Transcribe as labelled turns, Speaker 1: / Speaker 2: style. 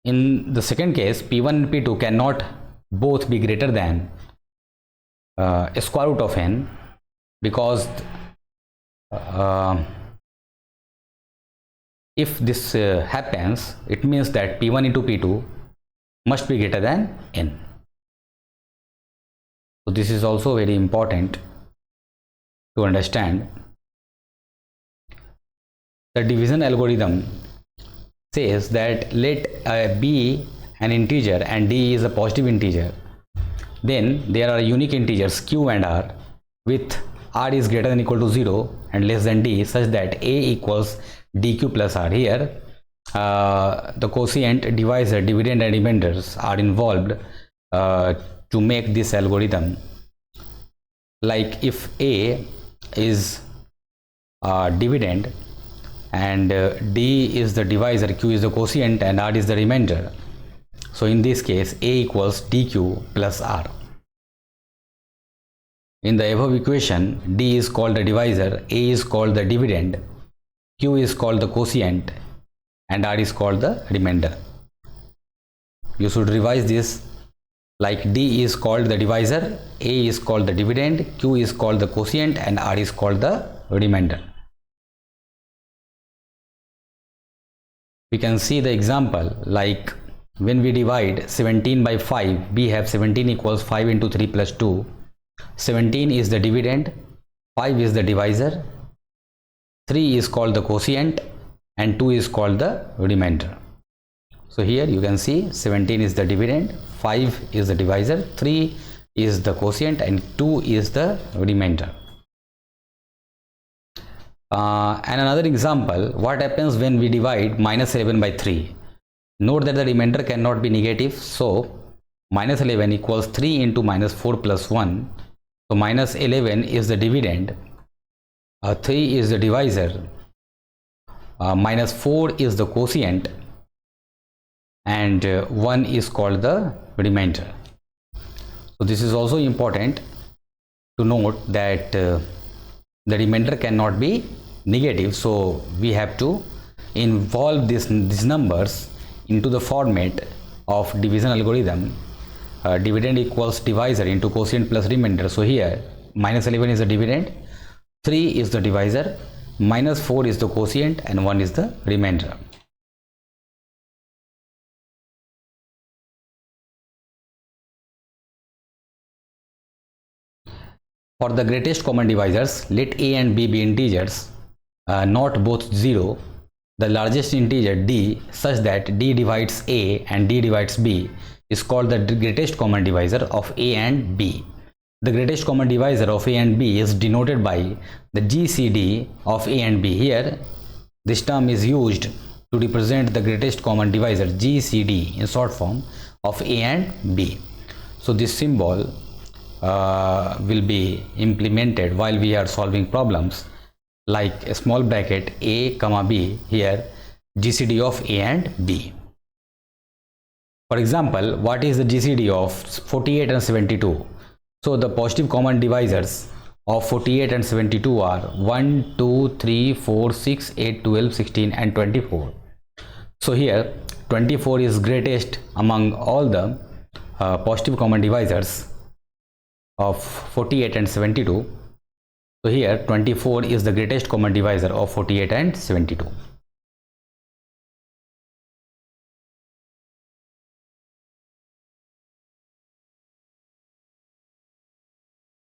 Speaker 1: In the second case, P1 and P2 cannot both be greater than square root of n, because if this happens, it means that P1 into P2 must be greater than n. So this is also very important to understand. The division algorithm says that let b an integer and d is a positive integer, then there are unique integers q and r with r is greater than equal to 0 and less than d, such that a equals dq plus r. Here the quotient, divisor, dividend and remainders are involved to make this algorithm. Like if a is dividend and d is the divisor, q is the quotient and r is the remainder, so in this case a equals dq plus r. In the above equation, d is called the divisor, a is called the dividend, q is called the quotient and r is called the remainder. You should revise this, like d is called the divisor, a is called the dividend, q is called the quotient and r is called the remainder. We can see the example, like when we divide 17 by 5, we have 17 equals 5 into 3 plus 2. 17 is the dividend, 5 is the divisor, 3 is called the quotient and 2 is called the remainder. So here you can see 17 is the dividend, 5 is the divisor, 3 is the quotient and 2 is the remainder. And another example, what happens when we divide minus 11 by 3? Note that the remainder cannot be negative, so minus 11 equals 3 into minus 4 plus 1. So minus 11 is the dividend, 3 is the divisor, minus 4 is the quotient and 1 is called the remainder. So this is also important to note that the remainder cannot be negative, so we have to involve these numbers into the format of division algorithm. Dividend equals divisor into quotient plus remainder. So here minus 11 is the dividend, 3 is the divisor, minus 4 is the quotient and 1 is the remainder. For the greatest common divisors, let a and b be integers, not both 0. The largest integer d, such that d divides a and d divides b, is called the greatest common divisor of a and b. The greatest common divisor of a and b is denoted by the GCD of a and b. Here this term is used to represent the greatest common divisor, GCD in short form, of a and b. So this symbol will be implemented while we are solving problems, like a small bracket a comma b, here GCD of a and b. For example, what is the GCD of 48 and 72? So the positive common divisors of 48 and 72 are 1, 2, 3, 4, 6, 8, 12, 16 and 24. So here 24 is greatest among all the positive common divisors of 48 and 72. So here 24 is the greatest common divisor of 48 and 72.